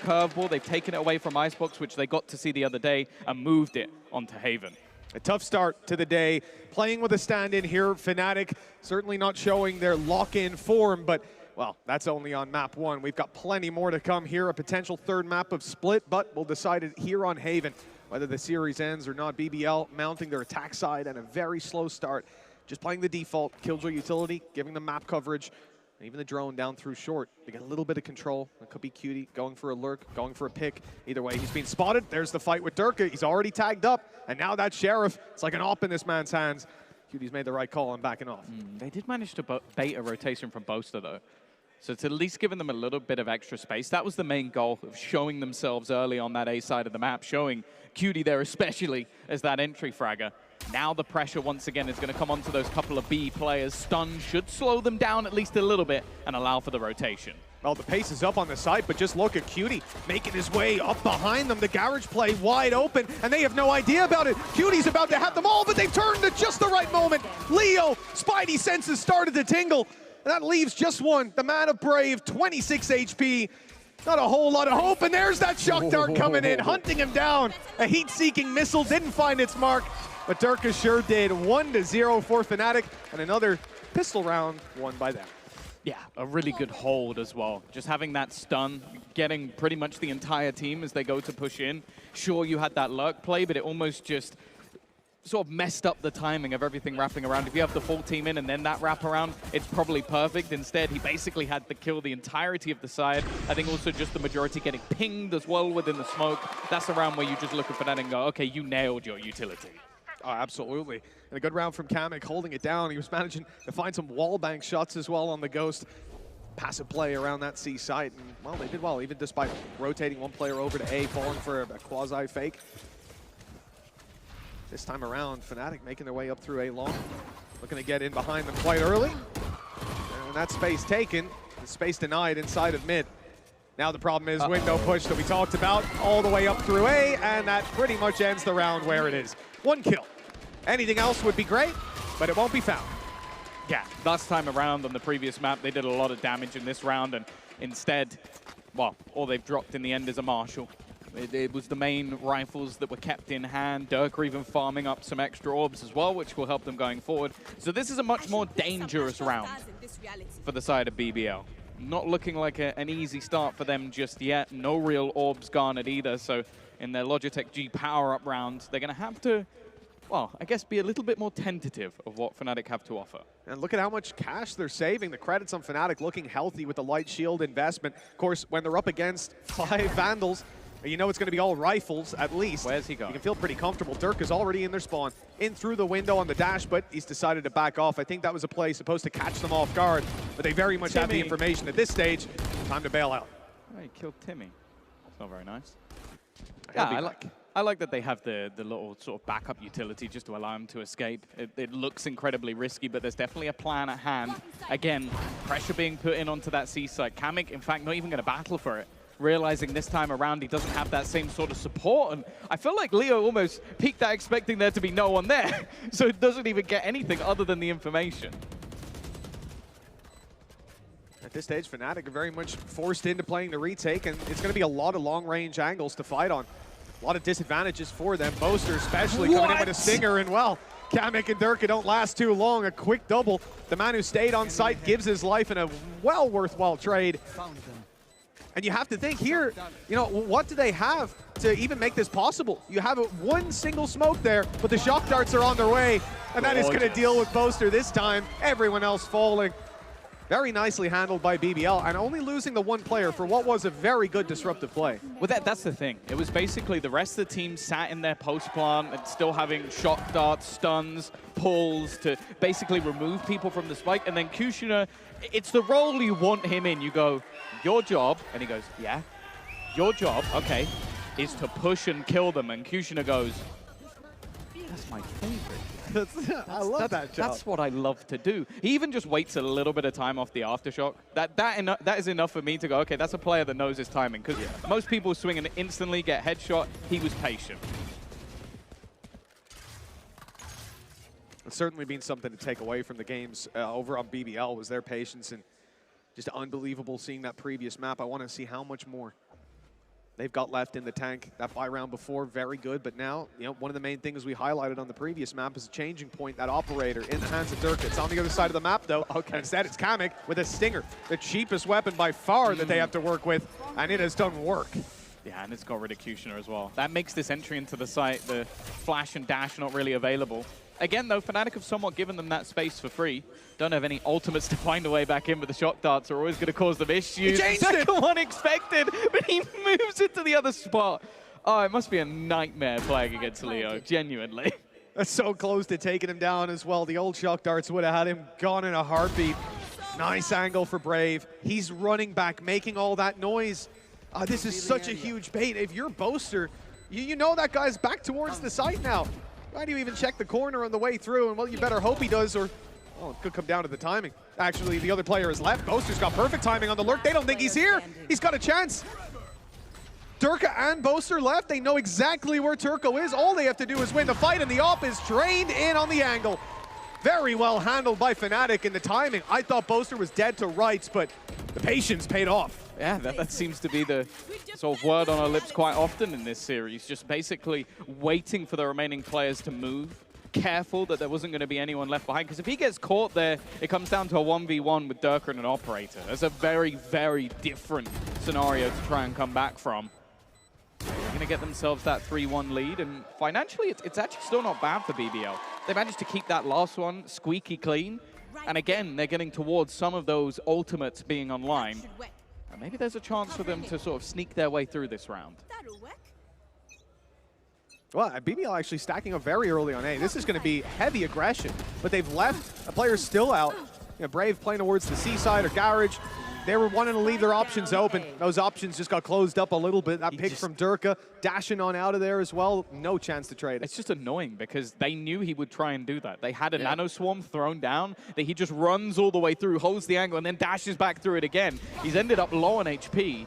curveball. They've taken it away from Icebox, which they got to see the other day, and moved it onto Haven. A tough start to the day. Playing with a stand-in here, Fnatic certainly not showing their lock-in form, but, well, that's only on map 1. We've got plenty more to come here, a potential third map of Split, but we'll decide it here on Haven. Whether the series ends or not, BBL mounting their attack side and a very slow start. Just playing the default, Killjoy utility, giving them map coverage, and even the drone down through short. They get a little bit of control. It could be Cutie going for a lurk, going for a pick. Either way, he's being spotted. There's the fight with Durka. He's already tagged up, and now that Sheriff, it's like an op in this man's hands. Cutie's made the right call on backing off. They did manage to bait a rotation from Boaster, though. So it's at least giving them a little bit of extra space. That was the main goal, of showing themselves early on that A side of the map, showing Cutie there especially as that entry fragger. Now the pressure once again is going to come onto those couple of B players. Stun should slow them down at least a little bit and allow for the rotation. Well, the pace is up on the side, but just look at Cutie making his way up behind them. The garage play wide open, and they have no idea about it. Cutie's about to have them all, but they've turned at just the right moment. Leo, Spidey senses started to tingle. And that leaves just one, the man of Brave, 26 HP. Not a whole lot of hope, and there's that shock dart coming in, hunting him down. A heat-seeking missile didn't find its mark, but Durka sure did. 1-0 for Fnatic, and another pistol round won by them. Yeah, a really good hold as well. Just having that stun, getting pretty much the entire team as they go to push in. Sure, you had that lurk play, but it almost just sort of messed up the timing of everything wrapping around. If you have the full team in and then that wrap around, it's probably perfect. Instead, he basically had to kill the entirety of the side. I think also just the majority getting pinged as well within the smoke. That's a round where you just look at that and go, okay, you nailed your utility. Oh, absolutely. And a good round from Kamek, holding it down. He was managing to find some wall bank shots as well on the Ghost. Passive play around that C site. And, well, they did well, even despite rotating one player over to A, falling for a quasi-fake. This time around, Fnatic making their way up through A long. Looking to get in behind them quite early. And that space taken, the space denied inside of mid. Now the problem is window push that we talked about all the way up through A, and that pretty much ends the round where it is. 1 kill. Anything else would be great, but it won't be found. Yeah, last time around on the previous map, they did a lot of damage in this round, and instead, well, all they've dropped in the end is a Marshal. It was the main rifles that were kept in hand. Durka even farming up some extra orbs as well, which will help them going forward. So this is a much more dangerous round for the side of BBL. Not looking like an easy start for them just yet. No real orbs garnered either. So in their Logitech G power-up round, they're going to have to, well, I guess be a little bit more tentative of what Fnatic have to offer. And look at how much cash they're saving. The credits on Fnatic looking healthy with the light shield investment. Of course, when they're up against 5 Vandals, you know it's going to be all rifles, at least. Where's he going? You can feel pretty comfortable. Dirk is already in their spawn. In through the window on the dash, but he's decided to back off. I think that was a play supposed to catch them off guard, but they very much have the information at this stage. Time to bail out. Oh, he killed Timmy. That's not very nice. Yeah, I like that they have the little sort of backup utility just to allow him to escape. It looks incredibly risky, but there's definitely a plan at hand. Again, pressure being put in onto that C site. Kamek, in fact, not even going to battle for it. Realizing this time around he doesn't have that same sort of support, and I feel like Leo almost peeked out expecting there to be no one there, so it doesn't even get anything other than the information. At this stage, Fnatic are very much forced into playing the retake, and it's going to be a lot of long-range angles to fight on. A lot of disadvantages for them. Boaster especially coming in with a stinger, and well, Kamek and Durka don't last too long. A quick double. The man who stayed on site gives his life in a well worthwhile trade. And you have to think here, you know, what do they have to even make this possible? You have one single smoke there, but the shock darts are on their way, and that is going to deal with Boaster this time. Everyone else falling. Very nicely handled by BBL, and only losing the one player for what was a very good disruptive play. Well, that's the thing. It was basically the rest of the team sat in their post plant and still having shock darts, stuns, pulls to basically remove people from the spike, and then Kushner, it's the role you want him in. You go, your job, and he goes, yeah, your job, okay, is to push and kill them, and Kushner goes, that's my favorite. I love that job. That's what I love to do. He even just waits a little bit of time off the aftershock. That is enough for me to go, okay, that's a player that knows his timing. Because most people swing and instantly get headshot. He was patient. It's certainly been something to take away from the games over on BBL was their patience, and just unbelievable seeing that previous map. I want to see how much more. they've got left in the tank. That buy round before, very good, but now, you know, one of the main things we highlighted on the previous map is a changing point, that operator in the hands of Durka. It's on the other side of the map, though. Okay. Instead, it's Kamek with a Stinger, the cheapest weapon by far that they have to work with, and it has done work. Yeah, and it's got rid of Kushner as well. That makes this entry into the site, the flash and dash not really available. Again, though, Fnatic have somewhat given them that space for free. Don't have any ultimates to find a way back in, but the shock darts are always going to cause them issues. He changed Second one expected, but he moves it to the other spot. Oh, it must be a nightmare playing against Leo, genuinely. That's so close to taking him down as well. The old shock darts would have had him gone in a heartbeat. Nice angle for Brave. He's running back, making all that noise. This is such a huge bait. If you're Boaster, you know that guy's back towards the site now. Why do you even check the corner on the way through? And well, you better hope he does, or oh, it could come down to the timing. Actually, the other player is left. Boaster's got perfect timing on the lurk. They don't think he's here. He's got a chance. Durka and Boaster left. They know exactly where Turco is. All they have to do is win the fight, and the op is drained in on the angle. Very well handled by Fnatic in the timing. I thought Boaster was dead to rights, but the patience paid off. Yeah, that seems to be the sort of word on our lips quite often in this series. Just basically waiting for the remaining players to move. Careful that there wasn't going to be anyone left behind. Because if he gets caught there, it comes down to a 1v1 with Durka and an operator. That's a very, very different scenario to try and come back from. They're going to get themselves that 3-1 lead. And financially, it's actually still not bad for BBL. They managed to keep that last one squeaky clean. And again, they're getting towards some of those ultimates being online. And maybe there's a chance for them to sort of sneak their way through this round. Well, BBL actually stacking up very early on A. This is going to be heavy aggression, but they've left a player still out. You know, Brave playing towards the seaside or garage. They were wanting to leave their options open. Those options just got closed up a little bit. That pick from Durka, dashing on out of there as well. No chance to trade it. It's just annoying because they knew he would try and do that. They had a nano swarm thrown down that he just runs all the way through, holds the angle, and then dashes back through it again. He's ended up low on HP.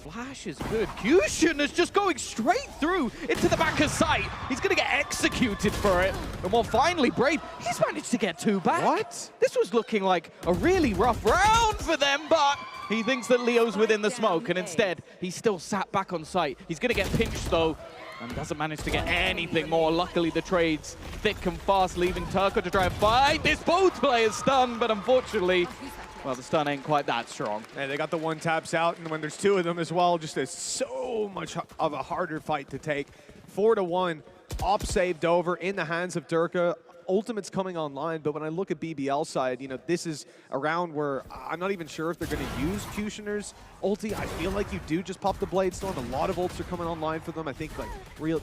Flash is good. Kushin is just going straight through into the back of sight. He's going to get executed for it. And well, finally, Brave, he's managed to get two back. What? This was looking like a really rough round for them, but he thinks that Leo's within the smoke, and instead, he's still sat back on site. He's going to get pinched, though, and doesn't manage to get anything more. Luckily, the trade's thick and fast, leaving Turco to try and fight this both players stunned, but unfortunately, well, the stun ain't quite that strong. And they got the one taps out, and when there's two of them as well, just is so much of a harder fight to take. 4-1, op saved over in the hands of Durka. Ultimate's coming online, but when I look at BBL side, you know, this is a round where I'm not even sure if they're going to use Kushner's ulti. I feel like you do just pop the Blade Storm. A lot of ults are coming online for them. I think like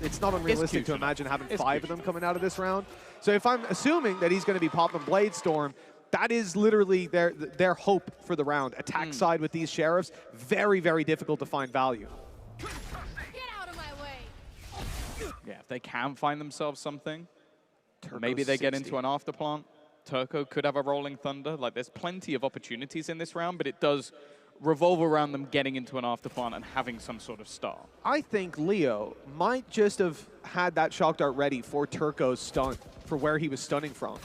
it's not unrealistic to imagine having 5 of them coming out of this round. So if I'm assuming that he's going to be popping Blade Storm, that is literally their hope for the round. Attack side with these Sheriffs, very, very difficult to find value. Get out of my way. Yeah, if they can find themselves something, Turco's maybe they get 60. into an afterplant. Turco could have a Rolling Thunder. Like, there's plenty of opportunities in this round, but it does revolve around them getting into an afterplant and having some sort of star. I think Leo might just have had that shock dart ready for Turco's stun, for where he was stunning from.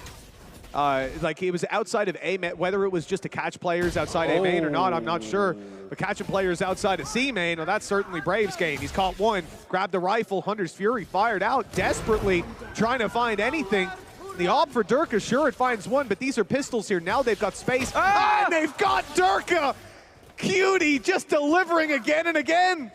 Like, he was outside of A main, whether it was just to catch players outside A main or not, I'm not sure. But catching players outside of C main, well, that's certainly Brave's game. He's caught one, grabbed the rifle, Hunter's Fury fired out, desperately trying to find anything. The op for Durka, sure, it finds one, but these are pistols here. Now they've got space, and they've got Durka! Cutie just delivering again and again.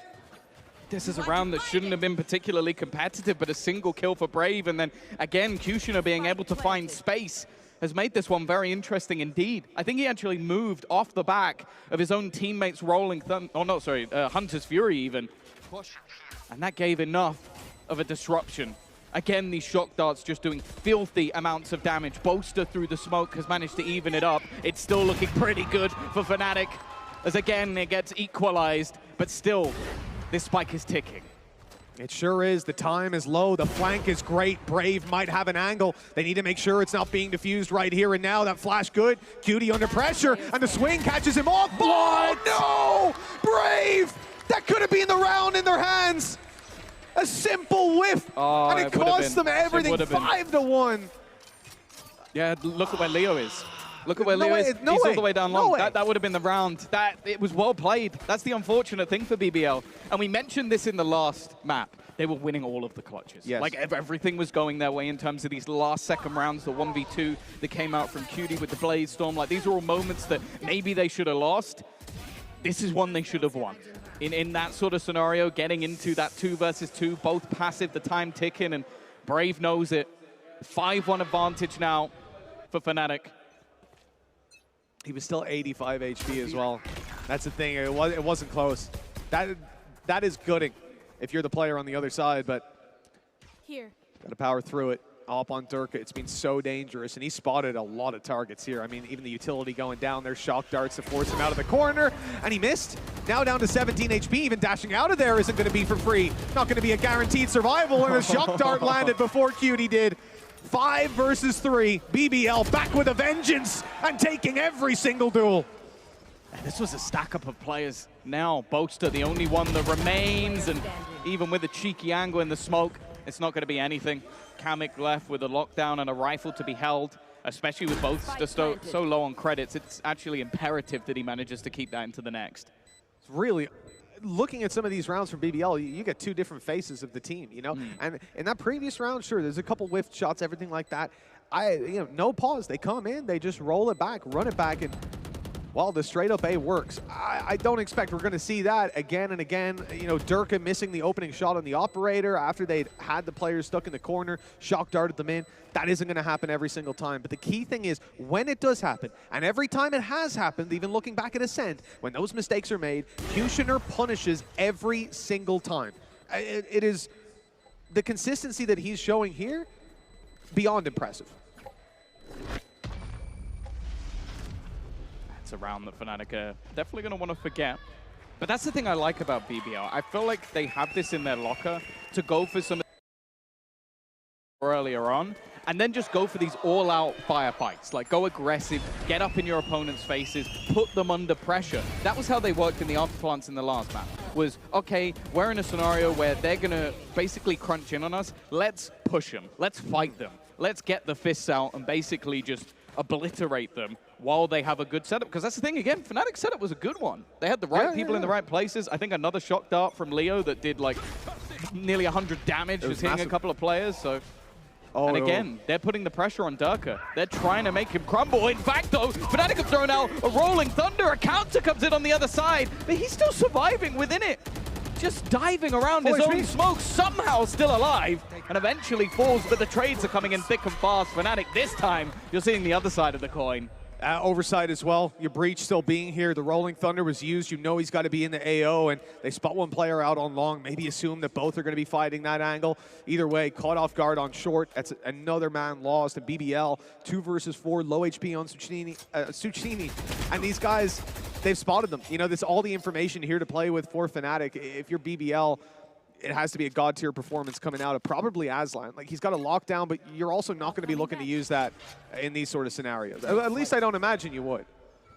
This is a round that shouldn't have been particularly competitive, but a single kill for Brave, and then again, Kushner being able to find space has made this one very interesting indeed. I think he actually moved off the back of his own teammates' Rolling Thunder, oh no, sorry, Hunter's Fury even. And that gave enough of a disruption. Again, these shock darts just doing filthy amounts of damage. Boaster through the smoke has managed to even it up. It's still looking pretty good for Fnatic, as again, it gets equalized, but still, this spike is ticking. It sure is. The time is low. The flank is great. Brave might have an angle. They need to make sure it's not being diffused right here and now. That flash good. Cutie under pressure, and the swing catches him off. Oh, no! Brave! That could have been the round in their hands. A simple whiff, and it cost them everything. 5-1. Yeah, look at where Leo is. Look at where Leo is. No He's way. all the way down No long. way. That would have been the round. It was well played. That's the unfortunate thing for BBL. And we mentioned this in the last map. They were winning all of the clutches. Yes. Like everything was going their way in terms of these last second rounds, the 1v2 that came out from Cutie with the Blaze Storm. Like these are all moments that maybe they should have lost. This is one they should have won. In that sort of scenario, getting into that 2 versus 2, both passive, the time ticking, and Brave knows it. 5-1 advantage now for Fnatic. He was still 85 HP as well. That's the thing. It wasn't close. That is gooding if you're the player on the other side, but Here. got to power through it. Up on Durka, it's been so dangerous, and he spotted a lot of targets here. I mean, even the utility going down there, shock darts to force him out of the corner, and he missed. Now down to 17 HP, even dashing out of there isn't going to be for free. Not going to be a guaranteed survival, and a shock dart landed before Cutie did. 5 versus 3, BBL back with a vengeance and taking every single duel. And this was a stack up of players. Now, Boaster, the only one that remains, and even with a cheeky angle in the smoke, it's not going to be anything. Kamek left with a lockdown and a rifle to be held, especially with both just so low on credits. It's actually imperative that he manages to keep that into the next. It's really, looking at some of these rounds from BBL, you get 2 different faces of the team, you know? And in that previous round, sure, there's a couple whiffed shots, everything like that. No pause. They come in, they just roll it back, run it back, and well, the straight up A works. I don't expect we're going to see that again and again. You know, Durka missing the opening shot on the operator after they'd had the players stuck in the corner, shock darted them in. That isn't going to happen every single time. But the key thing is when it does happen, and every time it has happened, even looking back at Ascent, when those mistakes are made, Kushner punishes every single time. It is the consistency that he's showing here, beyond impressive. A round that Fnatic are definitely going to want to forget. But that's the thing I like about BBL. I feel like they have this in their locker to go for some earlier on, and then just go for these all-out firefights. Like, go aggressive, get up in your opponent's faces, put them under pressure. That was how they worked in the afterplants in the last map. Was, okay, we're in a scenario where they're going to basically crunch in on us. Let's push them. Let's fight them. Let's get the fists out and basically just obliterate them while they have a good setup. Because that's the thing, again, Fnatic's setup was a good one. They had the right people in the right places. I think another shock dart from Leo that did like nearly 100 damage was hitting a couple of players. So, and again, they're putting the pressure on Durka. They're trying to make him crumble. In fact, though, Fnatic have thrown out a Rolling Thunder. A counter comes in on the other side, but he's still surviving within it. Just diving around his own smoke, somehow still alive, and eventually falls, but the trades are coming in thick and fast. Fnatic, this time, you're seeing the other side of the coin. Oversight as well. Your breach still being here. The Rolling Thunder was used. You know he's got to be in the AO, and they spot one player out on long. Maybe assume that both are going to be fighting that angle. Either way, caught off guard on short. That's another man lost. And BBL, 2 versus 4, low HP on Suchini. And these guys, they've spotted them. You know, this all the information here to play with for Fnatic. If you're BBL, it has to be a god-tier performance coming out of probably Aslan. Like, he's got a lockdown, but you're also not going to be looking to use that in these sort of scenarios. At least I don't imagine you would.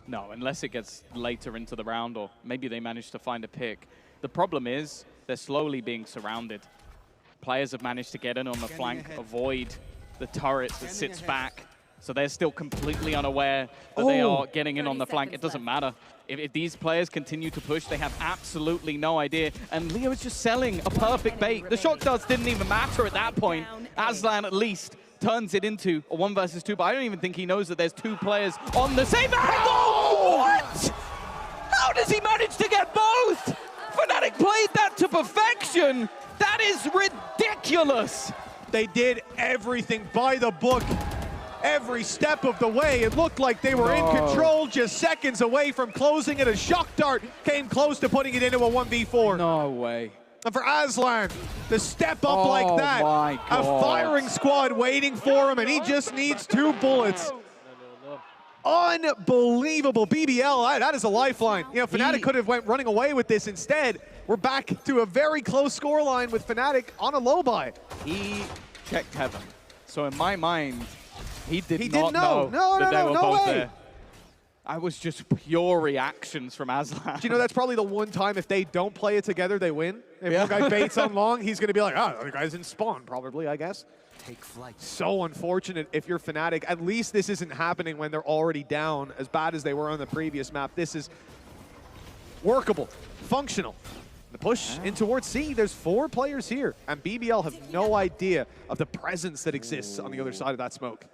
No, unless it gets later into the round, or maybe they manage to find a pick. The problem is they're slowly being surrounded. Players have managed to get in on the flank, avoid the turrets that sits back. So they're still completely unaware that they are getting in on the flank. It doesn't matter. If these players continue to push, they have absolutely no idea. And Leo is just selling a perfect bait. The shock darts didn't even matter at that point. Aslan at least turns it into a 1 versus 2, but I don't even think he knows that there's 2 players on the same angle. What? How does he manage to get both? Fnatic played that to perfection. That is ridiculous. They did everything by the book. Every step of the way, it looked like they were in control, just seconds away from closing it. A shock dart came close to putting it into a 1v4. No way. And for Aslan, the step up like that, my God. A firing squad waiting for him, and he just needs 2 bullets. Unbelievable. BBL, that is a lifeline. You know, Fnatic could have went running away with this. Instead, we're back to a very close scoreline with Fnatic on a low buy. He checked heaven. So in my mind, he didn't know that they were both there. I was just pure reactions from Aslan. Do you know that's probably the one time if they don't play it together, they win? If one guy baits on long, he's going to be like, oh, the other guy's in spawn, probably, I guess. Take flight. So unfortunate if you're Fnatic. At least this isn't happening when they're already down as bad as they were on the previous map. This is workable, functional. The push in towards C, there's 4 players here, and BBL have no idea of the presence that exists on the other side of that smoke.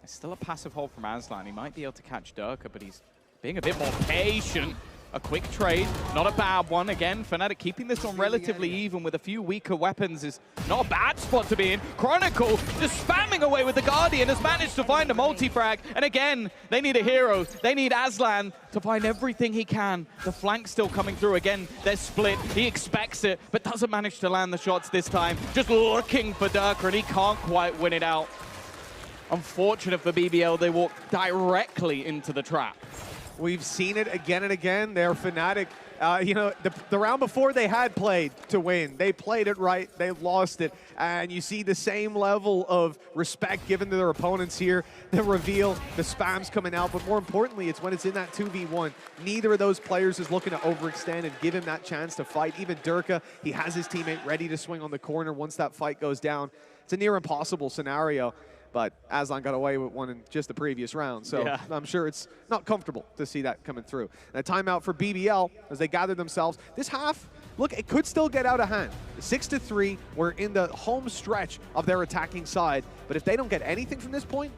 It's still a passive hold from Aslan. He might be able to catch Durka, but he's being a bit more patient. A quick trade, not a bad one. Again, Fnatic keeping this one relatively even with a few weaker weapons is not a bad spot to be in. Chronicle just spamming away with the Guardian, has managed to find a multi-frag. And again, they need a hero. They need Aslan to find everything he can. The flank's still coming through. Again, they're split. He expects it, but doesn't manage to land the shots this time. Just looking for Durka, and he can't quite win it out. Unfortunate for BBL, they walk directly into the trap. We've seen it again and again. They're Fnatic. You know, the round before they had played to win. They played it right. They lost it. And you see the same level of respect given to their opponents here. The reveal, the spams coming out. But more importantly, it's when it's in that 2v1. Neither of those players is looking to overextend and give him that chance to fight. Even Durka, he has his teammate ready to swing on the corner once that fight goes down. It's a near impossible scenario. But Aslan got away with one in just the previous round, so yeah. I'm sure it's not comfortable to see that coming through. And a timeout for BBL as they gather themselves. This half, look, it could still get out of hand. 6-3, we're in the home stretch of their attacking side, but if they don't get anything from this point,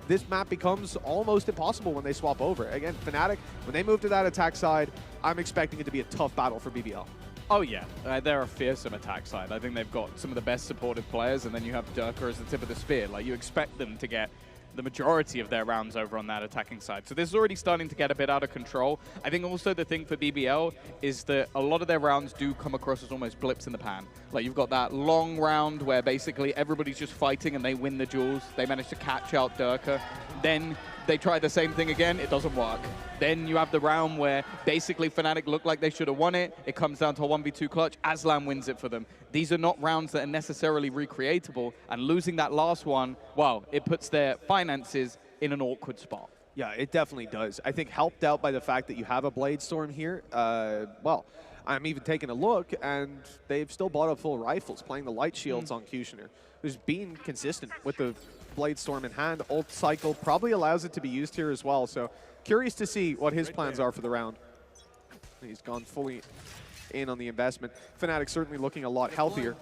this map becomes almost impossible when they swap over. Again, Fnatic, when they move to that attack side, I'm expecting it to be a tough battle for BBL. Oh yeah, they're a fearsome attack side. I think they've got some of the best supportive players, and then you have Durka as the tip of the spear. Like, you expect them to get the majority of their rounds over on that attacking side. So this is already starting to get a bit out of control. I think also the thing for BBL is that a lot of their rounds do come across as almost blips in the pan. Like, you've got that long round where basically everybody's just fighting and they win the duels. They manage to catch out Durka. Then they try the same thing again, it doesn't work. Then you have the round where basically Fnatic look like they should have won it. It comes down to a 1v2 clutch. Aslan wins it for them. These are not rounds that are necessarily recreatable, and losing that last one, well, it puts their finances in an awkward spot. Yeah, it definitely does. I think helped out by the fact that you have a Blade Storm here. Well, I'm even taking a look, and they've still bought up full rifles, playing the light shields on Kushner, who's been consistent with the Blade Storm in hand. Ult cycle probably allows it to be used here as well, so curious to see what his plans are for the round. He's gone fully in on the investment. Fnatic certainly looking a lot healthier.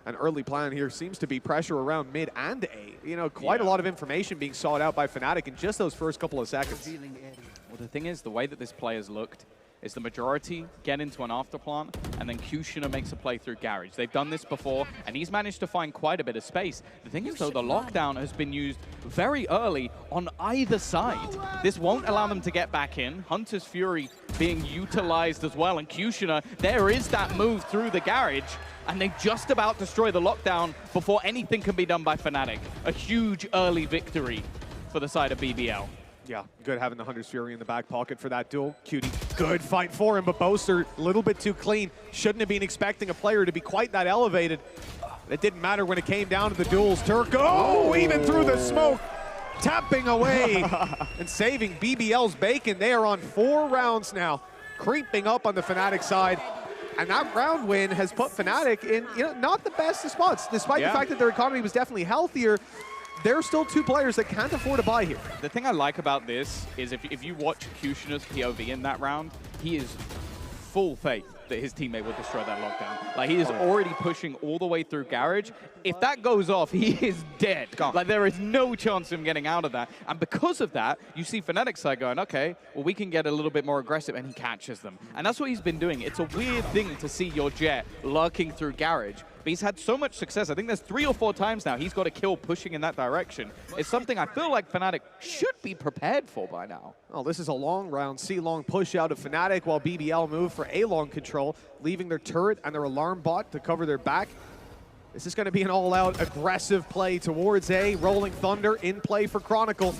An early plan here seems to be pressure around mid and A. You know, quite a lot of information being sought out by Fnatic in just those first couple of seconds. Well, the thing is, the way that this player's looked is the majority get into an afterplant, and then Kushner makes a play through Garage. They've done this before, and he's managed to find quite a bit of space. The thing is, though, the lockdown has been used very early on either side. This won't allow them to get back in. Hunter's Fury being utilized as well, and Kushner, there is that move through the Garage, and they just about destroy the lockdown before anything can be done by Fnatic. A huge early victory for the side of BBL. Yeah, good having the Hunter's Fury in the back pocket for that duel. Cutie, good fight for him, but Boaster a little bit too clean. Shouldn't have been expecting a player to be quite that elevated. It didn't matter when it came down to the duels. Turk, oh, even through the smoke, tapping away and saving BBL's bacon. They are on 4 rounds now, creeping up on the Fnatic side. And that round win has put Fnatic in, you know, not the best of spots. Despite the fact that their economy was definitely healthier, there are still 2 players that can't afford to buy here. The thing I like about this is if you watch Kushner's POV in that round, he is full faith that his teammate will destroy that lockdown. Like, he is already pushing all the way through Garage. If that goes off, he is dead. Gone. Like, there is no chance of him getting out of that. And because of that, you see Fnatic side going, okay, well, we can get a little bit more aggressive, and he catches them. And that's what he's been doing. It's a weird thing to see your Jet lurking through Garage. But he's had so much success. I think there's 3 or 4 times now he's got a kill pushing in that direction. It's something I feel like Fnatic should be prepared for by now. Well, this is a long round, C-long push out of Fnatic while BBL move for A-long control, leaving their turret and their alarm bot to cover their back. This is going to be an all-out aggressive play towards A. Rolling Thunder in play for Chronicle.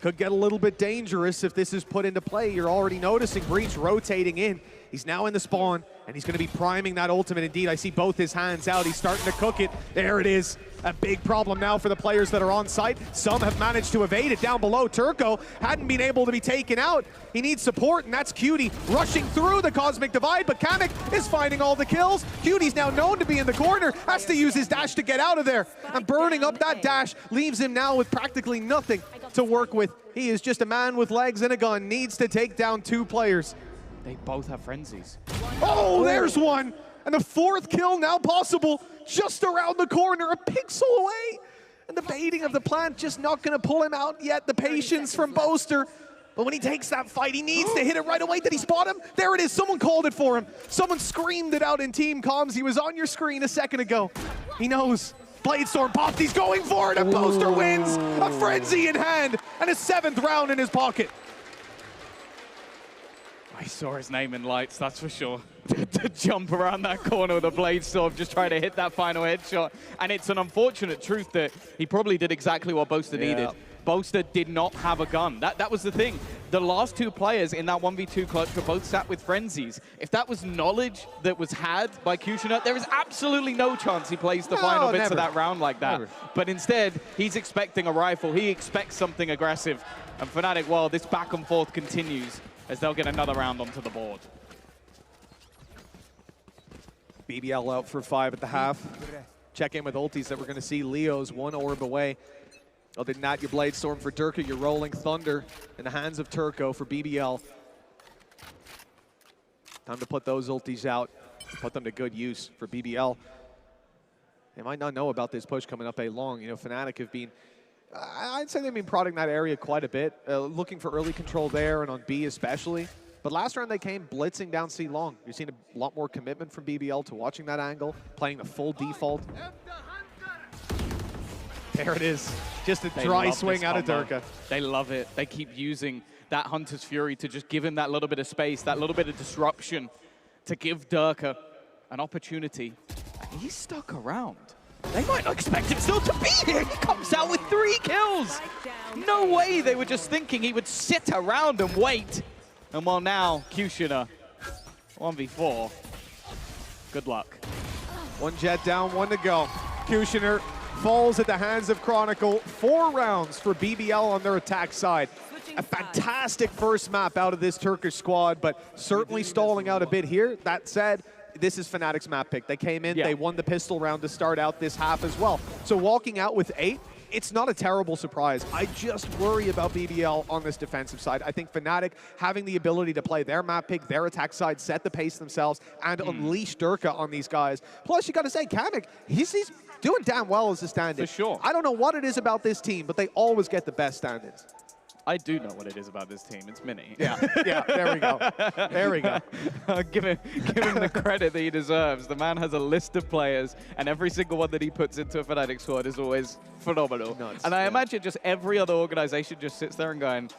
could get a little bit dangerous if this is put into play. You're already noticing Breach rotating in. He's now in the spawn, and he's going to be priming that ultimate. Indeed, I see both his hands out. He's starting to cook it. There it is. A big problem now for the players that are on site. Some have managed to evade it down below. Turco hadn't been able to be taken out. He needs support, and that's Cutie rushing through the Cosmic Divide, but Kamek is finding all the kills. Cutie's now known to be in the corner, has to use his dash to get out of there. And burning up that dash leaves him now with practically nothing to work with. He is just a man with legs and a gun, needs to take down 2 players. They both have frenzies. Oh, there's one! And the 4th kill now possible, just around the corner, a pixel away. And the baiting of the plant just not gonna pull him out yet. The patience from Boaster. But when he takes that fight, he needs to hit it right away. Did he spot him? There it is, someone called it for him. Someone screamed it out in team comms. He was on your screen a second ago. He knows. Bladestorm popped, he's going for it, and Boaster wins! A frenzy in hand, and a 7th round in his pocket. I saw his name in lights, that's for sure. To jump around that corner with a Bladestorm, just trying to hit that final headshot. And it's an unfortunate truth that he probably did exactly what Boaster needed. Boaster did not have a gun. That was the thing. The last 2 players in that 1v2 clutch were both sat with frenzies. If that was knowledge that was had by Kushner, there is absolutely no chance he plays the final bits of that round like that. But instead, he's expecting a rifle. He expects something aggressive. And Fnatic, well, this back and forth continues as they'll get another round onto the board. BBL out for 5 at the half. Check in with ultis that we're going to see. Leo's 1 orb away. Other than that, your Bladestorm for Durka, your Rolling Thunder in the hands of Turco for BBL. Time to put those ultis out, put them to good use for BBL. They might not know about this push coming up A long. You know, Fnatic have been, I'd say they've been prodding that area quite a bit, looking for early control there and on B especially. But last round they came blitzing down C long. You've seen a lot more commitment from BBL to watching that angle, playing the full default. There it is. Just a dry swing out of Durka. They love it. They keep using that Hunter's Fury to just give him that little bit of space, that little bit of disruption to give Durka an opportunity. And he's stuck around. They might not expect him still to be here. He comes out with 3 kills. No way they were just thinking he would sit around and wait. And well, now, Kushner, 1v4. Good luck. 1 jet down, 1 to go. Kushner falls at the hands of Chronicle. 4 rounds for BBL on their attack side. A fantastic first map out of this Turkish squad, but certainly stalling out a bit here. That said, this is Fnatic's map pick. They came in, they won the pistol round to start out this half as well. So walking out with 8, it's not a terrible surprise. I just worry about BBL on this defensive side. I think Fnatic having the ability to play their map pick, their attack side, set the pace themselves, and unleash Durka on these guys. Plus, you got to say, Kamek, he's doing damn well as a stand-in. For sure. I don't know what it is about this team, but they always get the best stand-ins. I do know what it is about this team. It's Mini. Yeah, there we go. There we go. give him the credit that he deserves. The man has a list of players, and every single one that he puts into a Fnatic squad is always phenomenal. Nuts, and I imagine just every other organization just sits there and going,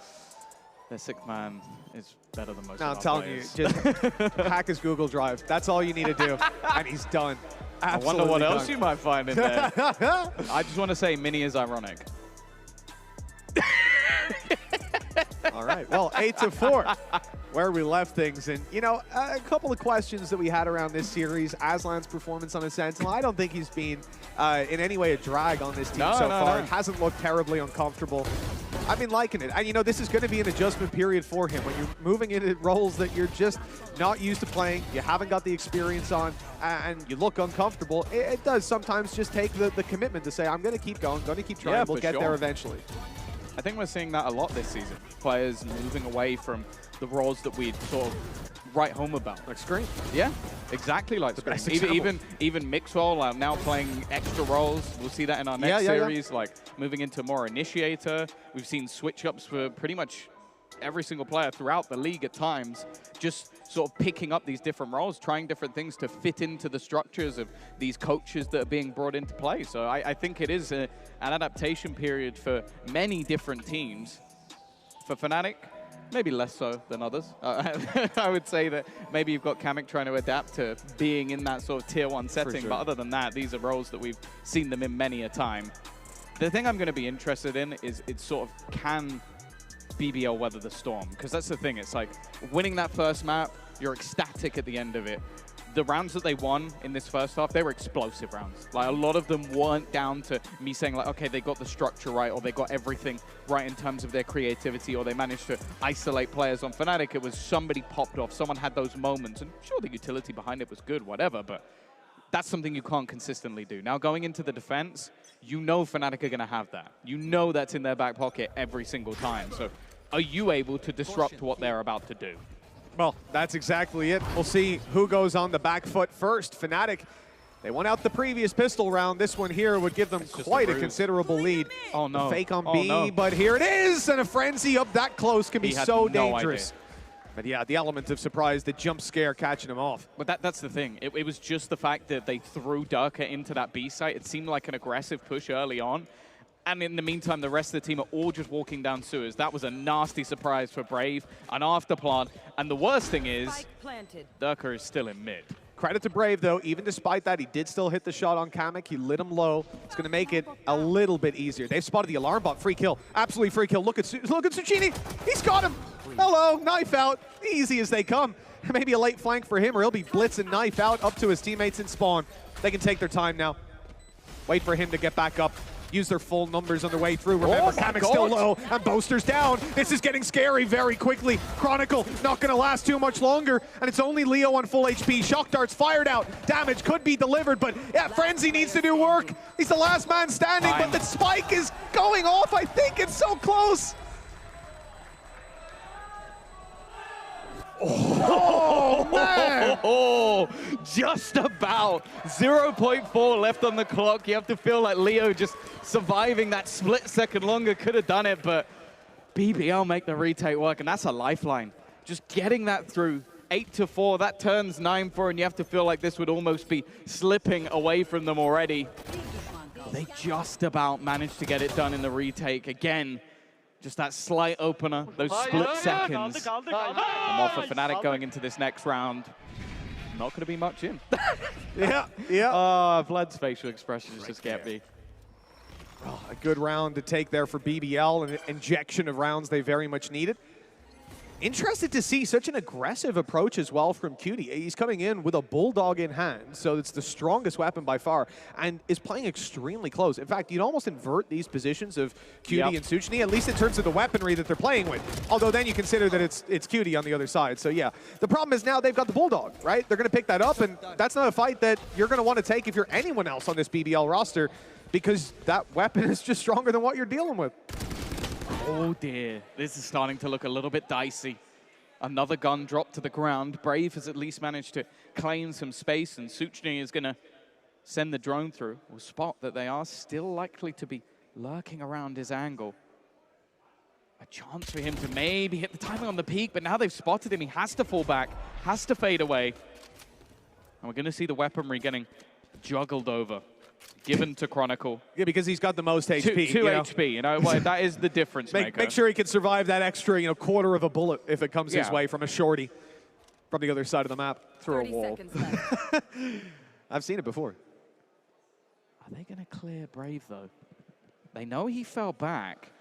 their 6th man is better than most of our I'm telling players. you, just hack his Google Drive. That's all you need to do, and he's done. Absolutely I wonder what done. else you might find in there. I just want to say Mini is ironic. All right, well, 8-4, where we left things. And, you know, a couple of questions that we had around this series. Aslan's performance on a Sentinel, I don't think he's been in any way a drag on this team so far. It hasn't looked terribly uncomfortable. I've been liking it. And, you know, this is going to be an adjustment period for him. When you're moving into roles that you're just not used to playing, you haven't got the experience on, and you look uncomfortable, it does sometimes just take the commitment to say, I'm going to keep going, going to keep trying, we'll get there eventually. I think we're seeing that a lot this season. Players moving away from the roles that we'd sort of write home about. Like Scream. Yeah, exactly like Scream. Even Mixwell now playing extra roles. We'll see that in our next series, like moving into more initiator. We've seen switch-ups for pretty much every single player throughout the league at times, just sort of picking up these different roles, trying different things to fit into the structures of these coaches that are being brought into play. So I think it is an adaptation period for many different teams. For Fnatic, maybe less so than others. I would say that maybe you've got Kamek trying to adapt to being in that sort of tier 1 setting, but other than that, these are roles that we've seen them in many a time. The thing I'm going to be interested in is it's sort of, can BBL weather the storm. Because that's the thing, it's like winning that first map, you're ecstatic at the end of it. The rounds that they won in this first half, they were explosive rounds. Like, a lot of them weren't down to me saying, like, okay, they got the structure right, or they got everything right in terms of their creativity, or they managed to isolate players on Fnatic. It was somebody popped off, someone had those moments, and sure, the utility behind it was good, whatever, but that's something you can't consistently do. Now, going into the defense, you know Fnatic are gonna have that. You know that's in their back pocket every single time. So are you able to disrupt what they're about to do? Well, that's exactly it. We'll see who goes on the back foot first. Fnatic, they won out the previous pistol round. This one here would give them quite a considerable lead. Oh, no. The fake on B, but here it is, and a frenzy up that close can be so dangerous. But yeah, the element of surprise, the jump scare catching him off. But that's the thing. It was just the fact that they threw Durka into that B site. It seemed like an aggressive push early on. And in the meantime, the rest of the team are all just walking down sewers. That was a nasty surprise for Brave, an afterplant. And the worst thing is, Durka is still in mid. Credit to Brave, though. Even despite that, he did still hit the shot on Kamek. He lit him low. It's going to make it a little bit easier. They've spotted the alarm bot. Free kill. Absolutely free kill. Look at Suchini. He's got him. Hello. Knife out. Easy as they come. Maybe a late flank for him, or he'll be blitz and knife out up to his teammates in spawn. They can take their time now. Wait for him to get back up. Use their full numbers on the way through. Remember, Kamek's still low, and Boaster's down. This is getting scary very quickly. Chronicle not going to last too much longer, and it's only Leo on full HP. Shock darts fired out. Damage could be delivered, but yeah, Frenzy needs to do work. He's the last man standing, but the spike is going off. I think it's so close. Oh, man! Oh, just about. 0.4 left on the clock. You have to feel like Leo just surviving that split second longer could have done it, but BBL make the retake work, and that's a lifeline. Just getting that through 8-4, that turns 9-4, and you have to feel like this would almost be slipping away from them already. They just about managed to get it done in the retake. Again, just that slight opener, those split seconds. I'm off for Fnatic going into this next round. Not going to be much in. Yeah. Vlad's facial expressions just get me. Oh, a good round to take there for BBL, an injection of rounds they very much needed. Interested to see such an aggressive approach as well from Cutie. He's coming in with a Bulldog in hand, so it's the strongest weapon by far, and is playing extremely close. In fact, you'd almost invert these positions of Cutie and Suchini, at least in terms of the weaponry that they're playing with. Although then you consider that it's Cutie on the other side. So yeah, the problem is now they've got the Bulldog, right? They're going to pick that up, and that's not a fight that you're going to want to take if you're anyone else on this BBL roster, because that weapon is just stronger than what you're dealing with. Oh dear, this is starting to look a little bit dicey. Another gun dropped to the ground. Brave has at least managed to claim some space, and Suchini is going to send the drone through. We'll spot that they are still likely to be lurking around his angle. A chance for him to maybe hit the timing on the peak, but now they've spotted him. He has to fall back, has to fade away. And we're going to see the weaponry getting juggled over. Given to Chronicle. Yeah, because he's got the most HP. 2 HP, you know, well, that is the difference maker. Make sure he can survive that extra, quarter of a bullet if it comes his way from a shorty from the other side of the map through a wall. I've seen it before. Are they going to clear Brave, though? They know he fell back.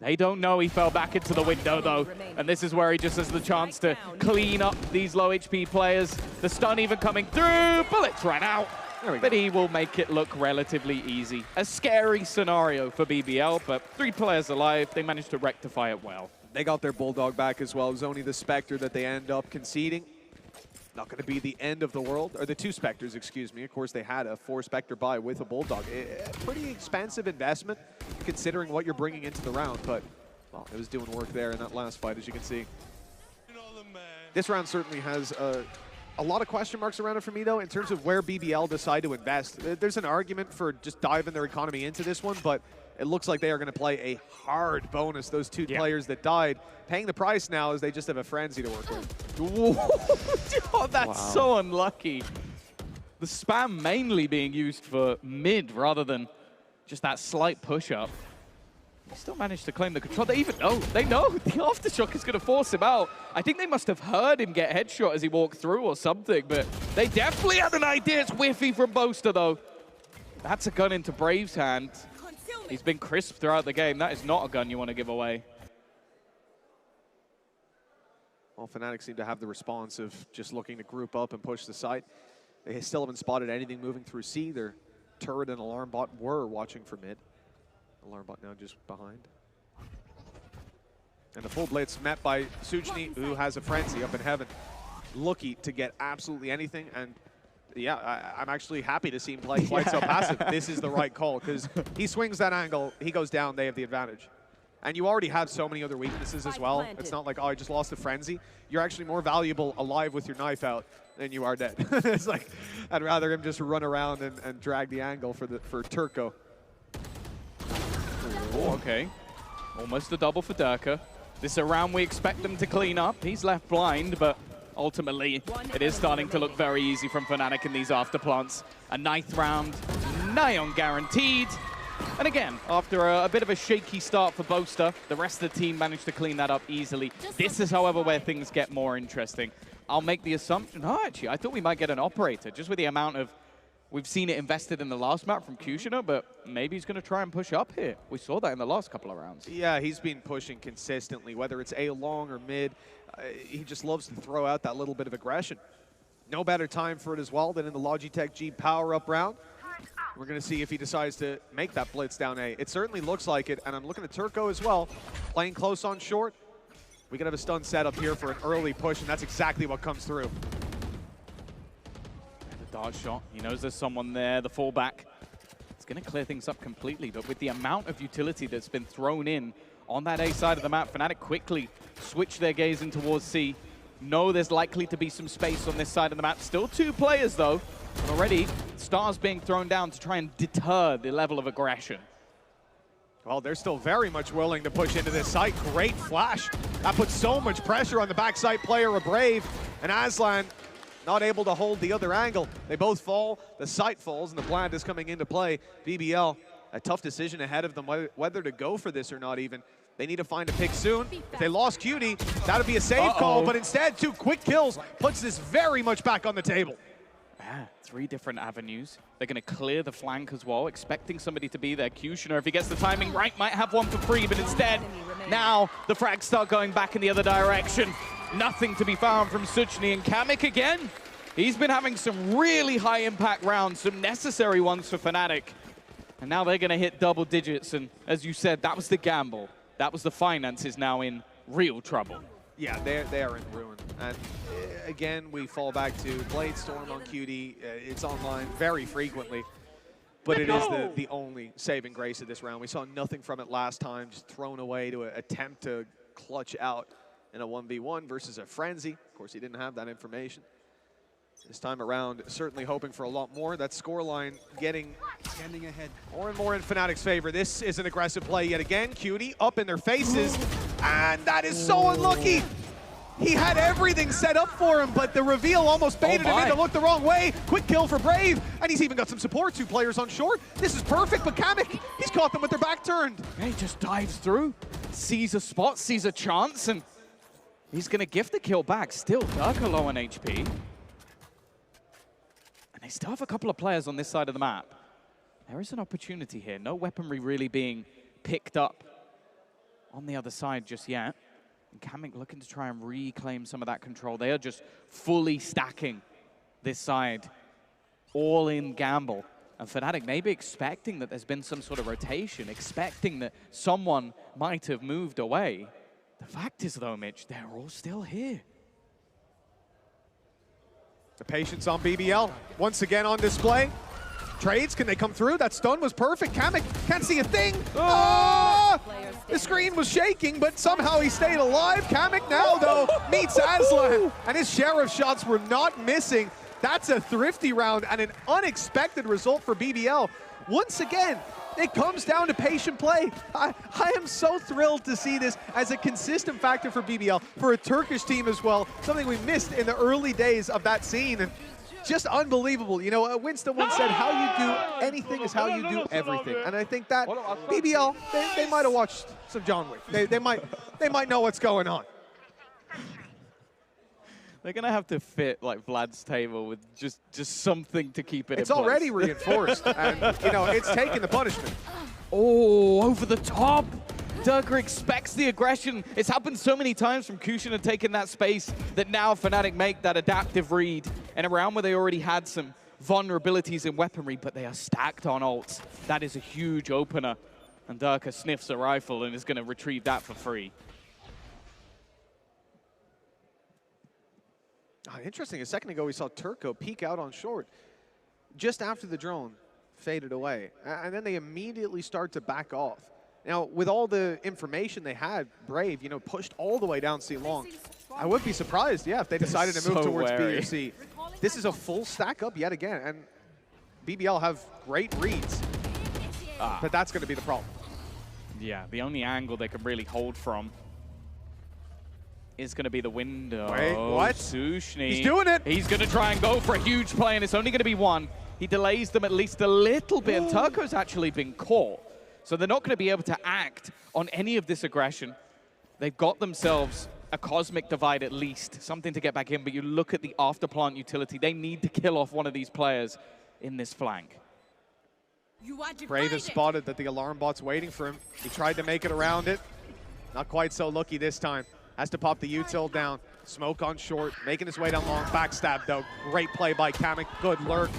They don't know he fell back into the window, though. And this is where he just has the chance to clean up these low HP players. The stun even coming through. Bullets ran out. But he will make it look relatively easy. A scary scenario for BBL, but 3 players alive. They managed to rectify it well. They got their Bulldog back as well. It was only the Spectre that they end up conceding. Not going to be the end of the world. Or the 2 Spectres, excuse me. Of course, they had a 4 Spectre buy with a Bulldog. A pretty expensive investment, considering what you're bringing into the round. But, well, it was doing work there in that last fight, as you can see. This round certainly has a lot of question marks around it for me, though, in terms of where BBL decide to invest. There's an argument for just diving their economy into this one, but it looks like they are going to play a hard bonus, those 2 players that died. Paying the price now as they just have a frenzy to work with. Oh, that's so unlucky. The spam mainly being used for mid rather than just that slight push-up. They still managed to claim the control. They even know. They know the aftershock is going to force him out. I think they must have heard him get headshot as he walked through or something, but they definitely had an idea. It's whiffy from Boaster, though. That's a gun into Brave's hand. He's been crisp throughout the game. That is not a gun you want to give away. Well, Fnatic seem to have the response of just looking to group up and push the site. They still haven't spotted anything moving through C. Their turret and alarm bot were watching for mid. Alarm bot now just behind. And the full blitz met by Suchny, who has a frenzy up in heaven. Lucky to get absolutely anything, and yeah, I'm actually happy to see him play quite so passive. This is the right call, because he swings that angle, he goes down, they have the advantage. And you already have so many other weaknesses as well. It's not like, oh, I just lost the frenzy. You're actually more valuable alive with your knife out than you are dead. It's like, I'd rather him just run around and drag the angle for Turco. Oh, okay. Almost a double for Durka. This is a round we expect them to clean up. He's left blind, but ultimately it is starting to look very easy from Fnatic in these afterplants. A ninth round, nigh on guaranteed. And again, after a bit of a shaky start for Boaster, the rest of the team managed to clean that up easily. This is, however, where things get more interesting. I'll make the assumption, actually, I thought we might get an operator, just with the amount of, we've seen it invested in the last map from Kushner, but maybe he's going to try and push up here. We saw that in the last couple of rounds. Yeah, he's been pushing consistently, whether it's A long or mid. He just loves to throw out that little bit of aggression. No better time for it as well than in the Logitech G power-up round. We're going to see if he decides to make that blitz down A. It certainly looks like it, and I'm looking at Turco as well, playing close on short. We could have a stun setup here for an early push, and that's exactly what comes through. Dart shot. He knows there's someone there. The fallback. It's going to clear things up completely, but with the amount of utility that's been thrown in on that A side of the map, Fnatic quickly switch their gaze in towards C. Know there's likely to be some space on this side of the map. Still 2 players, though. And already, stars being thrown down to try and deter the level of aggression. Well, they're still very much willing to push into this site. Great flash. That puts so much pressure on the backside player of Brave. And Aslan not able to hold the other angle. They both fall, the site falls, and the plant is coming into play. BBL, a tough decision ahead of them, whether to go for this or not even. They need to find a pick soon. If they lost Cutie, that would be a save call, but instead 2 quick kills puts this very much back on the table. Yeah, 3 different avenues. They're going to clear the flank as well, expecting somebody to be there. Kushner, if he gets the timing right, might have one for free, but instead, now the frags start going back in the other direction. Nothing to be found from Suchny, and Kamik again. He's been having some really high impact rounds, some necessary ones for Fnatic. And now they're going to hit double digits, and as you said, that was the gamble. That was the finances now in real trouble. Yeah, they are in ruin. And again, we fall back to Blade Storm on QD. It's online very frequently, but it is the only saving grace of this round. We saw nothing from it last time, just thrown away to attempt to clutch out in a 1v1 versus a frenzy. Of course, he didn't have that information. This time around, certainly hoping for a lot more. That scoreline getting ahead more and more in Fnatic's favor. This is an aggressive play yet again. Cutie up in their faces, and that is so unlucky. He had everything set up for him, but the reveal almost baited him in to look the wrong way. Quick kill for Brave, and he's even got some support. 2 players on short. This is perfect, but Kamik, he's caught them with their back turned. Yeah, he just dives through, sees a spot, sees a chance, and he's going to gift the kill back. Still, Durka low on HP. They still have a couple of players on this side of the map. There is an opportunity here. No weaponry really being picked up on the other side just yet. And Kamik looking to try and reclaim some of that control. They are just fully stacking this side. All in gamble. And Fnatic maybe expecting that there's been some sort of rotation, expecting that someone might have moved away. The fact is, though, Mitch, they're all still here. The patience on BBL, once again on display. Trades, can they come through? That stun was perfect. Kamik can't see a thing. Oh! The screen was shaking, but somehow he stayed alive. Kamik now, though, meets Aslan, and his share of shots were not missing. That's a thrifty round and an unexpected result for BBL. Once again, it comes down to patient play. I am so thrilled to see this as a consistent factor for BBL, for a Turkish team as well, something we missed in the early days of that scene. And just unbelievable. You know, Winston once said, how you do anything is how you do everything. And I think that BBL, they might have watched some John Wick. They might know what's going on. They're going to have to fit like Vlad's table with just something to keep it in place. It's already reinforced, and you know, it's taking the punishment. Oh, over the top. Durka expects the aggression. It's happened so many times from Kushin and taking that space that now Fnatic make that adaptive read in a round where they already had some vulnerabilities in weaponry, but they are stacked on ults. That is a huge opener. And Durka sniffs a rifle and is going to retrieve that for free. Interesting, a second ago we saw Turco peek out on short just after the drone faded away. And then they immediately start to back off. Now, with all the information they had, Brave, you know, pushed all the way down C long. I would be surprised, yeah, if they decided to move towards B or C. This is a full stack up yet again, and BBL have great reads. But that's going to be the problem. Yeah, the only angle they can really hold from is going to be the window. Wait, what? Sushni. He's doing it! He's going to try and go for a huge play, and it's only going to be one. He delays them at least a little bit, and Turco's actually been caught. So they're not going to be able to act on any of this aggression. They've got themselves a cosmic divide at least, something to get back in, but you look at the afterplant utility. They need to kill off one of these players in this flank. Brave has spotted that the alarm bot's waiting for him. He tried to make it around it. Not quite so lucky this time. Has to pop the util down. Smoke on short, making his way down long. Backstab though. Great play by Kamek. Good lurk.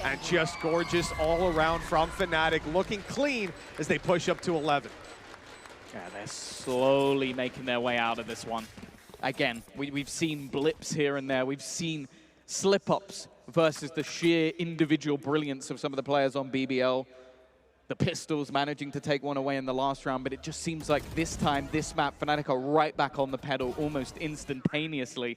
And just gorgeous all around from Fnatic. Looking clean as they push up to 11. Yeah, they're slowly making their way out of this one. Again, we've seen blips here and there. We've seen slip-ups versus the sheer individual brilliance of some of the players on BBL. The Pistols managing to take one away in the last round, but it just seems like this time, this map, Fnatic are right back on the pedal almost instantaneously.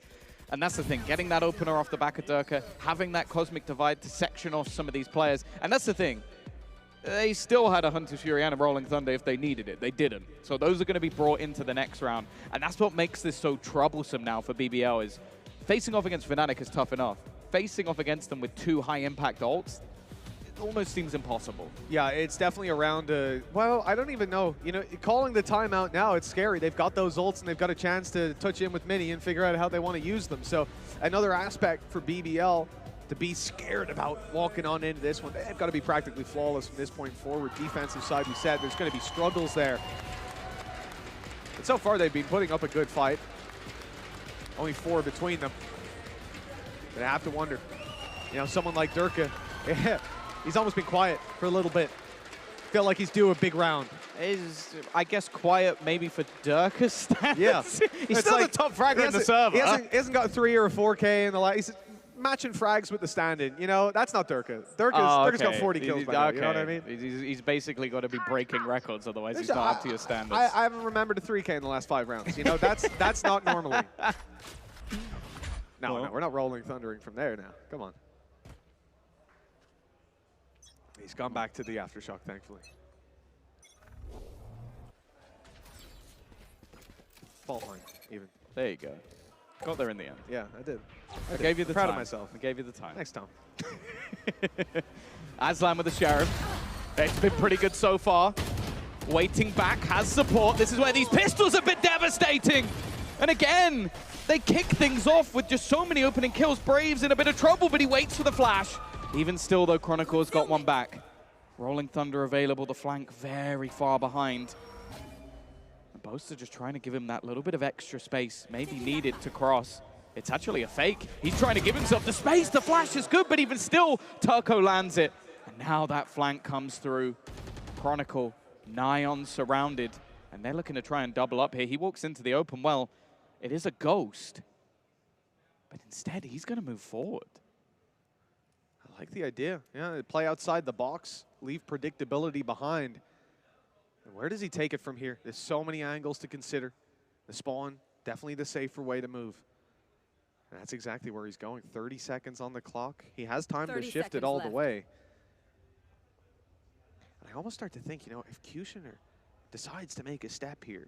And that's the thing, getting that opener off the back of Durka, having that cosmic divide to section off some of these players. And that's the thing, they still had a Hunter's Fury and a Rolling Thunder if they needed it. They didn't. So those are going to be brought into the next round. And that's what makes this so troublesome now for BBL is facing off against Fnatic is tough enough. Facing off against them with two high-impact ults, it almost seems impossible. Yeah, it's definitely around, well, I don't even know. You know, calling the timeout now, it's scary. They've got those ults and they've got a chance to touch in with Mini and figure out how they want to use them. So another aspect for BBL to be scared about walking on into this one. They've got to be practically flawless from this point forward. Defensive side, we said, there's going to be struggles there. But so far, they've been putting up a good fight. Only 4 between them. But I have to wonder, you know, someone like Durka, he's almost been quiet for a little bit. Feel like he's due a big round. Is, I guess, quiet maybe for Durka's stats. Yeah. He's still like the top fragger in the server. He hasn't got 3 or a 4K in the last. He's matching frags with the stand-in. You know, that's not Durka. Durka's got 40 kills by now, you know what I mean? He's basically got to be breaking records, otherwise he's not up to your standards. I haven't remembered a 3K in the last 5 rounds. You know, that's not normally. No, we're not rolling thundering from there now. Come on. He's gone back to the aftershock, thankfully. Fault line, even. There you go. Got there in the end. Yeah, I did. I gave you the Proud time. of myself. I gave you the time. Next time. Aslan with the Sheriff. It's been pretty good so far. Waiting back, has support. This is where these pistols have been devastating. And again, they kick things off with just so many opening kills. Brave's in a bit of trouble, but he waits for the flash. Even still, though, Chronicle's got one back. Rolling Thunder available, the flank very far behind. And Boaster just trying to give him that little bit of extra space, maybe needed to cross. It's actually a fake. He's trying to give himself the space. The flash is good, but even still, Turco lands it. And now that flank comes through. Chronicle, Nyon surrounded, and they're looking to try and double up here. He walks into the open well. It is a ghost, but instead he's going to move forward. I like the idea. Yeah, play outside the box, leave predictability behind. And where does he take it from here? There's so many angles to consider. The spawn, definitely the safer way to move. And that's exactly where he's going. 30 seconds on the clock. He has time to shift it all the way. And I almost start to think, you know, if Kushner decides to make a step here,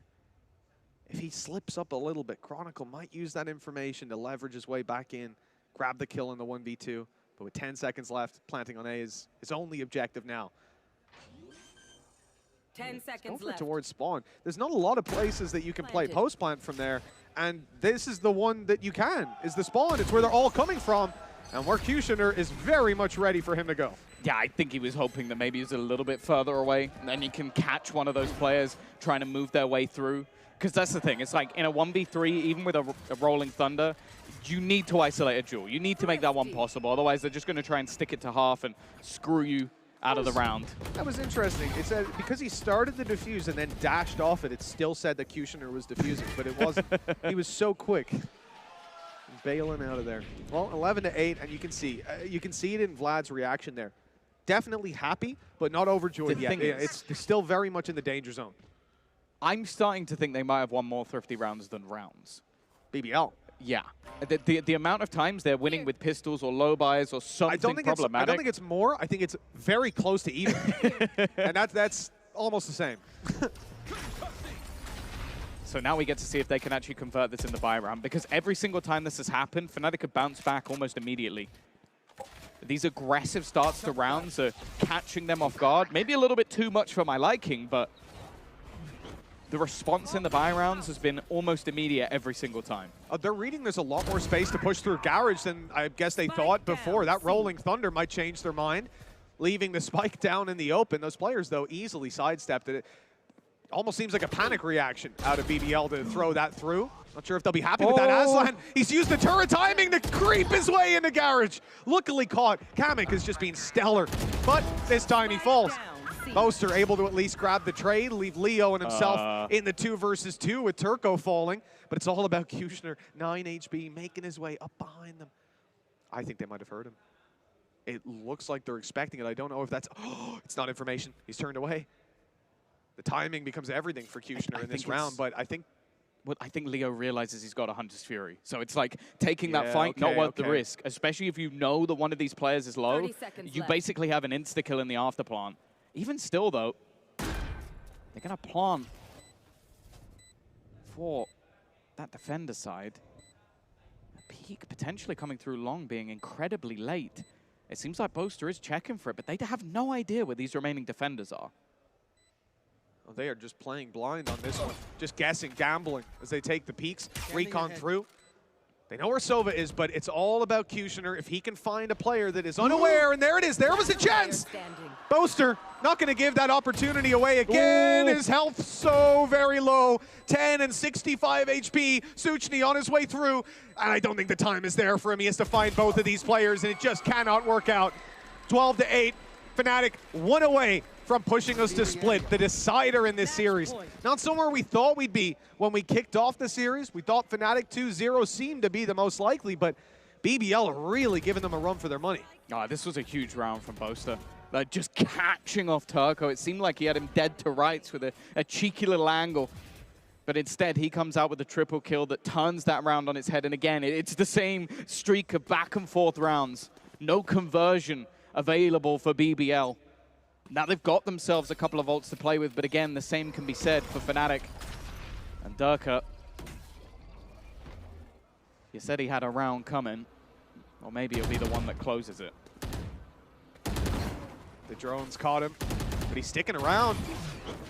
if he slips up a little bit, Chronicle might use that information to leverage his way back in, grab the kill in the 1v2. But with 10 seconds left, planting on A is his only objective now. 10 seconds Go left. towards spawn. There's not a lot of places that you can play post plant from there, and this is the one that you can, is the spawn. It's where they're all coming from. And where Kushner is very much ready for him to go. Yeah, I think he was hoping that maybe he's a little bit further away, and then he can catch one of those players trying to move their way through. Because that's the thing, it's like in a 1v3, even with a Rolling Thunder, you need to isolate a duel. You need to make that one possible, otherwise they're just going to try and stick it to half and screw you out of the round. That was interesting. It said because he started the defuse and then dashed off it, it still said that Kushner was defusing, but it wasn't. He was so quick. Bailing out of there. Well, 11-8, and you can see it in Vlad's reaction there. Definitely happy, but not overjoyed yet. It's still very much in the danger zone. I'm starting to think they might have won more thrifty rounds than rounds. BBL. Yeah. The amount of times they're winning with pistols or low buys or something problematic. I don't think it's more. I think it's very close to even. And that's almost the same. So now we get to see if they can actually convert this in the buy round, because every single time this has happened, Fnatic have bounced back almost immediately. These aggressive starts to rounds are catching them off guard. Maybe a little bit too much for my liking, but the response in the buy rounds has been almost immediate every single time. They're reading there's a lot more space to push through Garage than I guess they thought before. That Rolling Thunder might change their mind, leaving the spike down in the open. Those players, though, easily sidestepped it. Almost seems like a panic reaction out of BBL to throw that through. Not sure if they'll be happy with that. Aslan, he's used the turret timing to creep his way into Garage. Luckily caught. Kamek has just been stellar, but this time he falls. Boaster able to at least grab the trade, leave Leo and himself in the 2 versus 2 with Turco falling. But it's all about Kushner, 9 HP, making his way up behind them. I think they might have heard him. It looks like they're expecting it. I don't know if that's... Oh, it's not information. He's turned away. The timing becomes everything for Kushner in this round, but I think... Well, I think Leo realizes he's got a Hunter's Fury. So it's like taking that fight, not worth the risk. Especially if you know that one of these players is low, you basically have an insta-kill in the afterplant. Even still, though, they're going to plant for that defender side. A peak potentially coming through long, being incredibly late. It seems like Boaster is checking for it, but they have no idea where these remaining defenders are. Well, they are just playing blind on this one. Just guessing, gambling as they take the peeks, recon through. They know where Sova is, but it's all about Kushner. If he can find a player that is unaware, and there it is, there was a chance! Boaster not going to give that opportunity away again. His health so very low, 10 and 65 HP. Suchny on his way through, and I don't think the time is there for him. He has to find both of these players, and it just cannot work out. 12-8, Fnatic 1 away from pushing us to split, the decider in this series. Not somewhere we thought we'd be when we kicked off the series. We thought Fnatic 2-0 seemed to be the most likely, but BBL are really giving them a run for their money. This was a huge round from Boaster. Just catching off Turco. It seemed like he had him dead to rights with a cheeky little angle. But instead, he comes out with a triple kill that turns that round on its head. And again, it's the same streak of back and forth rounds. No conversion available for BBL. Now they've got themselves a couple of ults to play with, but again, the same can be said for Fnatic. And Durka, you said he had a round coming, or maybe it'll be the one that closes it. The drones caught him, but he's sticking around.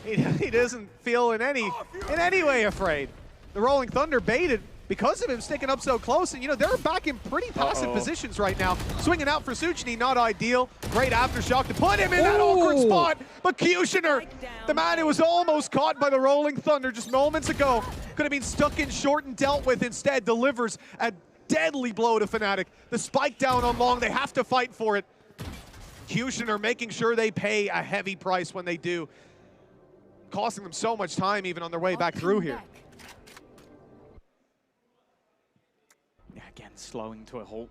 He doesn't feel in any way afraid. The Rolling Thunder baited because of him sticking up so close, and you know, they're back in pretty passive positions right now. Swinging out for Suchny, not ideal. Great aftershock to put him in that awkward spot, but Kushner, the man who was almost caught by the Rolling Thunder just moments ago, could have been stuck in short and dealt with, instead delivers a deadly blow to Fnatic. The spike down on long, they have to fight for it. Kushner making sure they pay a heavy price when they do, costing them so much time even on their way back through here. Again, slowing to a halt.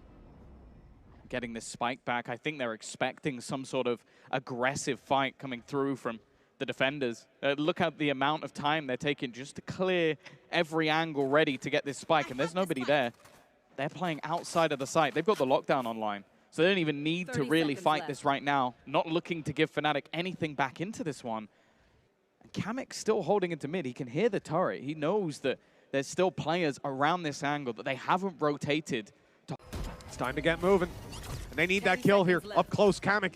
Getting this spike back. I think they're expecting some sort of aggressive fight coming through from the defenders. Look at the amount of time they're taking just to clear every angle ready to get this spike, and there's nobody there. They're playing outside of the site. They've got the lockdown online, so they don't even need to really fight this right now. Not looking to give Fnatic anything back into this one. And Kamek's still holding into mid. He can hear the turret. He knows that there's still players around this angle that they haven't rotated. It's time to get moving. And they need that kill here. Up close, Kamek.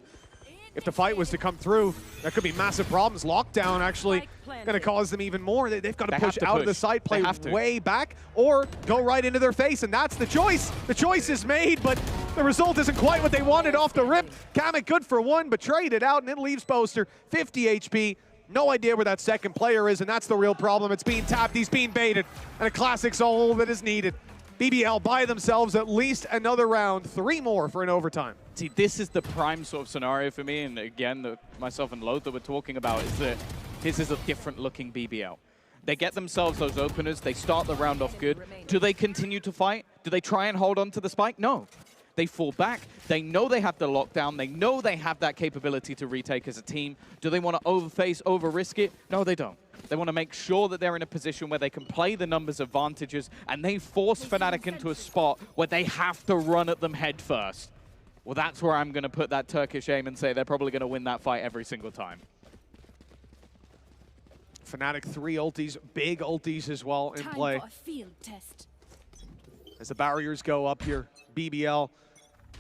If the fight was to come through, there could be massive problems. Lockdown actually going to cause them even more. They've got to push out of the site, play way back, or go right into their face. And that's the choice. The choice is made, but The result isn't quite what they wanted off the rip. Kamek good for one, but traded out, and it leaves Boaster 50 HP. No idea where that second player is, and that's the real problem. It's being tapped, he's being baited, and a classic soul that is needed. BBL by themselves at least another round, 3 more for an overtime. See, this is the prime sort of scenario for me, and again, myself and Lothar were talking about, is that this is a different looking BBL. They get themselves those openers, they start the round off good. Do they continue to fight? Do they try and hold on to the spike? No. They fall back, they know they have the lockdown, they know they have that capability to retake as a team. Do they want to overface, over-risk it? No, they don't. They want to make sure that they're in a position where they can play the numbers advantages, and they force Fnatic into a spot where they have to run at them head first. Well, that's where I'm going to put that Turkish aim and say they're probably going to win that fight every single time. Fnatic 3 ultis, big ultis as well in play. Time for a field test. As the barriers go up here, BBL,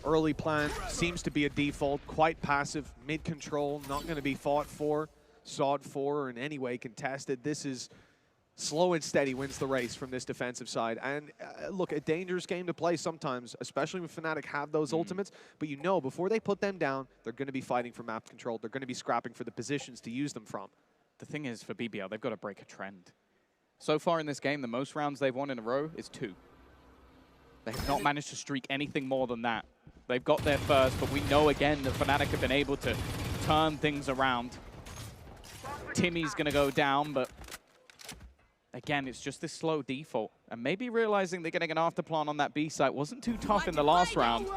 early plan seems to be a default, quite passive, mid-control, not going to be fought for, sought for, or in any way contested. This is slow and steady wins the race from this defensive side. And look, a dangerous game to play sometimes, especially when Fnatic have those ultimates, but you know before they put them down, they're going to be fighting for map control, they're going to be scrapping for the positions to use them from. The thing is, for BBL, they've got to break a trend. So far in this game, the most rounds they've won in a row is 2. They have not managed to streak anything more than that. They've got there first, but we know again that Fnatic have been able to turn things around. Timmy's going to go down, but again, it's just this slow default. And maybe realizing they're getting an afterplan on that B site wasn't too tough in the last round.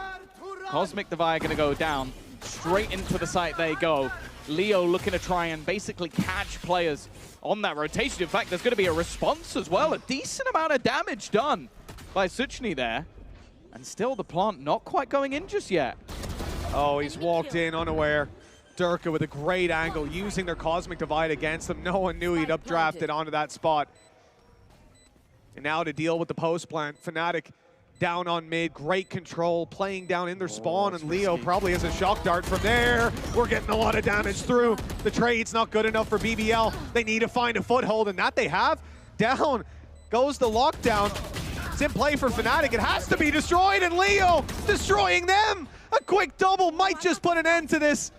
Cosmic Divide going to go down. Straight into the site they go. Leo looking to try and basically catch players on that rotation. In fact, there's going to be a response as well. A decent amount of damage done by Suchny there. And still the plant not quite going in just yet. Oh, he's walked in unaware. Durka with a great angle, using their Cosmic Divide against them. No one knew he'd updrafted onto that spot. And now to deal with the post plant, Fnatic down on mid, great control, playing down in their spawn, and Leo probably has a shock dart from there. We're getting a lot of damage through. The trade's not good enough for BBL. They need to find a foothold, and that they have. Down goes the lockdown. It's in play for Fnatic. It has to be destroyed, and Leo destroying them. A quick double might just put an end to this.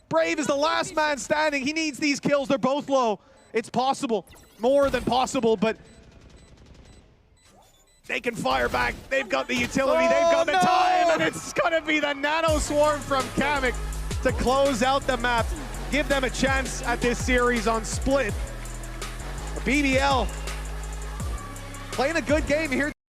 Brave is the last man standing. He needs these kills. They're both low. It's possible, more than possible, but they can fire back. They've got the utility, they've got the time, and it's gonna be the Nano Swarm from Kamek to close out the map. Give them a chance at this series on Split. BBL playing a good game here.